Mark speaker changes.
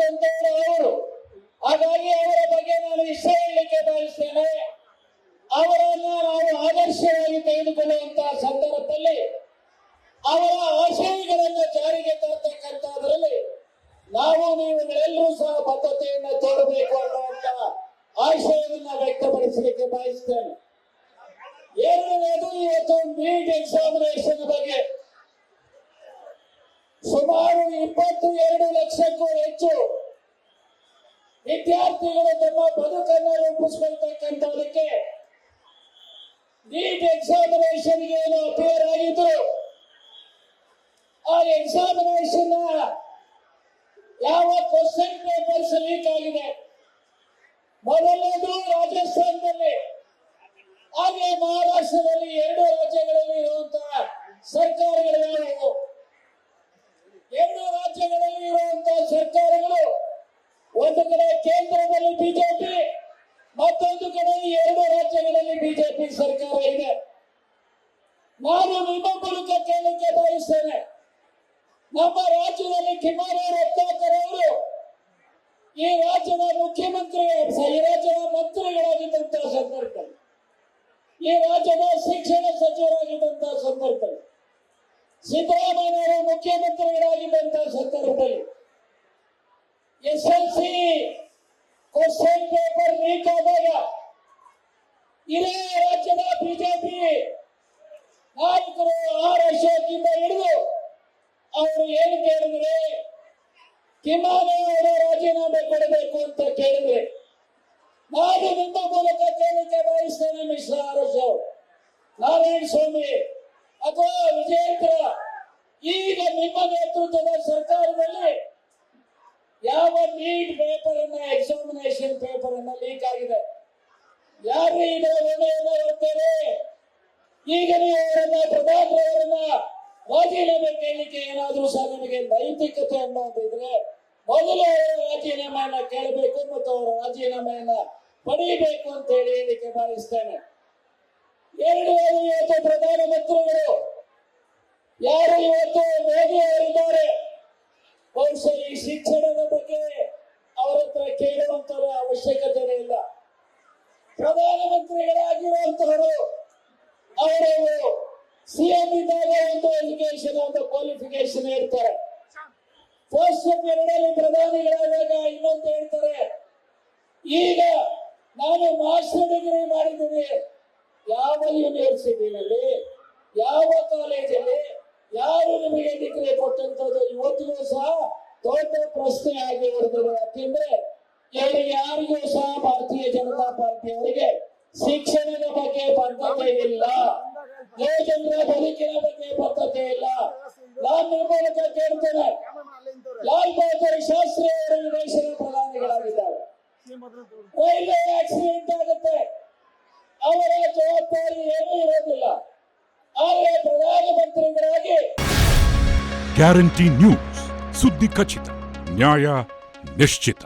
Speaker 1: ಮಾಡಿದಂತವರು ಅವರು. ಹಾಗಾಗಿ ಅವರ ಬಗ್ಗೆ ನಾನು ಇಷ್ಟ ಹೇಳಲಿಕ್ಕೆ ಬಯಸ್ತೇನೆ. ಅವರನ್ನು ನಾವು ಆದರ್ಶವಾಗಿ ತೆಗೆದುಕೊಳ್ಳುವಂತಹ ಸಂದರ್ಭದಲ್ಲಿ ಅವರ ಆಶಯಗಳನ್ನು ಜಾರಿಗೆ ತರತಕ್ಕಂಥದ್ರಲ್ಲಿ ನಾವು ನೀವುಗಳೆಲ್ಲರೂ ಸಹ ಬದ್ಧತೆಯನ್ನು ತೋರಬೇಕು ಅನ್ನುವಂತ ಆಶಯವನ್ನು ವ್ಯಕ್ತಪಡಿಸಲಿಕ್ಕೆ ಬಯಸ್ತೇನೆ. ಎರಡನೇದು, ಇವತ್ತು ನೀಟ್ ಎಕ್ಸಾಮಿನೇಷನ್ ಬಗ್ಗೆ ಸುಮಾರು 22 ಲಕ್ಷಕ್ಕೂ ಹೆಚ್ಚು ವಿದ್ಯಾರ್ಥಿಗಳು ತಮ್ಮ ಬದುಕನ್ನು ರೂಪಿಸಿಕೊಳ್ತಕ್ಕಂಥದಕ್ಕೆ ನೀಟ್ ಎಕ್ಸಾಮಿನೇಷನ್ಗೆ ಏನು ಅಪೇರ್ ಆಗಿದ್ರು, ಆ ಎಕ್ಸಾಮಿನೇಷನ್ ಯಾವ ಕ್ವಶನ್ ಪೇಪರ್ಸ್ ಲೀಕ್ ಆಗಿದೆ. ಮೊದಲನೇದು ರಾಜಸ್ಥಾನದಲ್ಲಿ, ಹಾಗೆ ಮಹಾರಾಷ್ಟ್ರದಲ್ಲಿ 2 ರಾಜ್ಯಗಳಲ್ಲಿ ಇರುವಂತಹ ಸರ್ಕಾರಗಳು ಯಾವುವು? 2 ರಾಜ್ಯಗಳಲ್ಲಿ ಇರುವಂತಹ ಸರ್ಕಾರಗಳು, ಒಂದು ಕಡೆ ಕೇಂದ್ರದಲ್ಲಿ ಬಿಜೆಪಿ, ಮತ್ತೊಂದು ಕಡೆ 2 ರಾಜ್ಯಗಳಲ್ಲಿ ಬಿಜೆಪಿ ಸರ್ಕಾರ ಇದೆ. ನಾನು ನಿಮ್ಮ ಮೂಲಕ ಕೇಳಲಿಕ್ಕೆ ಬಯಸ್ತೇನೆ, ನಮ್ಮ ರಾಜ್ಯದಲ್ಲಿ ಕಿಮ್ಮನೆ ರತ್ನಾಕರ್ ಅವರು ಈ ರಾಜ್ಯದ ಮುಖ್ಯಮಂತ್ರಿ, ಈ ರಾಜ್ಯದ ಮಂತ್ರಿಗಳಾಗಿದ್ದಂತಹ ಸಂದರ್ಭದಲ್ಲಿ, ಈ ರಾಜ್ಯದ ಶಿಕ್ಷಣ ಸಚಿವರಾಗಿದ್ದಂತಹ ಸಂದರ್ಭದಲ್ಲಿ, ಸಿದ್ದರಾಮಯ್ಯ ಮುಖ್ಯಮಂತ್ರಿಗಳಾಗಿದ್ದಂತಹ ಸಂದರ್ಭದಲ್ಲಿ SLC ಕ್ವಶನ್ ಪೇಪರ್ ಲೀಕ್ ಆದಾಗ ಇದೇ ರಾಜ್ಯದ ಬಿಜೆಪಿ ನಾಯಕರು R ಅಶೋಕಿಂದ ಹಿಡಿದು ಅವರು ಏನು ಕೇಳಿದ್ರೆ, ಕಿಮ್ಮನೆ ಅವರು ರಾಜೀನಾಮೆ ಕೊಡಬೇಕು ಅಂತ ಕೇಳಿದ್ರೆ, ನಾನು ನಿಮ್ಮ ಮೂಲಕ ಕೇಳಲಿಕ್ಕೆ ಬಯಸ್ತೇನೆ, ಮಿಶ್ರ ಅರಸ್ ನಾರಾಯಣ ಸ್ವಾಮಿ ಅಥವಾ ವಿಜಯೇಂದ್ರ, ಈಗ ನಿಮ್ಮ ನೇತೃತ್ವದ ಸರ್ಕಾರದಲ್ಲಿ ಯಾವ ನೀಟ್ ಪೇಪರ್ ಅನ್ನ, ಎಕ್ಸಾಮಿನೇಷನ್ ಪೇಪರ್ ಅನ್ನ ಲೀಕ್ ಆಗಿದೆ, ಯಾರು ಇದರ ಹೊಣೆಯನ್ನು ಹೊರ್ತೇವೆ? ಈಗ ನೀವು ಅವರನ್ನ, ಪ್ರಧಾನಮಂತ್ರಿಯವರನ್ನ ರಾಜೀನಾಮೆ ಕೇಳಲಿಕ್ಕೆ ಏನಾದ್ರೂ ಸಹ ನಿಮಗೆ ನೈತಿಕತೆ ಅನ್ನೋದಿದ್ರೆ ಮೊದಲು ಅವರ ರಾಜೀನಾಮೆಯನ್ನ ಕೇಳಬೇಕು ಮತ್ತು ಅವರ ರಾಜೀನಾಮೆಯನ್ನ ಪಡೆಯಬೇಕು ಅಂತ ಹೇಳಿಕೆ ಬಯಸ್ತೇನೆ. ಎರಡನೇದು, ಇವತ್ತು ಪ್ರಧಾನಮಂತ್ರಿಗಳು ಯಾರು ಇವತ್ತು ಮೋದಿ ಅವರಿದ್ದಾರೆ, ಬಹುಶಃ ಈ ಶಿಕ್ಷಣದ ಬಗ್ಗೆ ಅವರ ಹತ್ರ ಕೇಳುವಂತರ ಅವಶ್ಯಕತೆ ಇಲ್ಲ. ಪ್ರಧಾನಮಂತ್ರಿಗಳಾಗಿರುವಂತವರು ಅವರು CM ಇದ್ದಾಗ ಒಂದು ಎಜುಕೇಶನ್, ಒಂದು ಕ್ವಾಲಿಫಿಕೇಶನ್ ಹೇಳ್ತಾರೆ, ಪೋಸ್ಟ್ ಪೀರಿಯಡ್ ಪ್ರಧಾನಿಗಳಾದಾಗ ಇನ್ನೊಂದು ಹೇಳ್ತಾರೆ. ಈಗ ನಾನು ಮಾಸ್ಟರ್ ಡಿಗ್ರಿ ಮಾಡಿದ್ದೀನಿ, ಯಾವ ಯೂನಿವರ್ಸಿಟಿನಲ್ಲಿ, ಯಾವ ಕಾಲೇಜಲ್ಲಿ, ಯಾರು ನಿಮಗೆ ಡಿಗ್ರಿ ಕೊಟ್ಟಂತದ್ದು ಇವತ್ತಿಗೂ ಸಹ ದೊಡ್ಡ ಪ್ರಶ್ನೆ ಆಗಿ ಉಳಿದಿದೆ. ಯಾಕೆಂದ್ರೆ ಇವರಿಗೆ ಯಾರಿಗೂ ಸಹ ಭಾರತೀಯ ಜನತಾ ಪಾರ್ಟಿ ಅವರಿಗೆ ಶಿಕ್ಷಣದ ಬಗ್ಗೆ ಬದ್ಧತೆ ಇಲ್ಲ, ಯೋಜನೆಯ ಬದುಕಿನ ಬಗ್ಗೆ ಬದ್ಧತೆ ಇಲ್ಲ. ನಾನು ನಿಮ್ಮ ಮೂಲಕ ಕೇಳ್ತೇನೆ, ಲಾಲ್ ಬಹದ್ದೂರ್ ಶಾಸ್ತ್ರಿ ಅವರು ಈ ದೇಶದ ಪ್ರಧಾನಿಗಳಾಗಿದ್ದಾರೆ, ರೈಲ್ವೆ ಆಕ್ಸಿಡೆಂಟ್ ಆಗುತ್ತೆ, ಅವರ ಜವಾಬ್ದಾರಿ ಏನೂ ಇರೋದಿಲ್ಲ. ಆದರೆ ಪ್ರಧಾನಮಂತ್ರಿಗಳಾಗಿ
Speaker 2: ಗ್ಯಾರಂಟಿ ನ್ಯೂಸ್, ಸುದ್ದಿ ಖಚಿತ, ನ್ಯಾಯ ನಿಶ್ಚಿತ.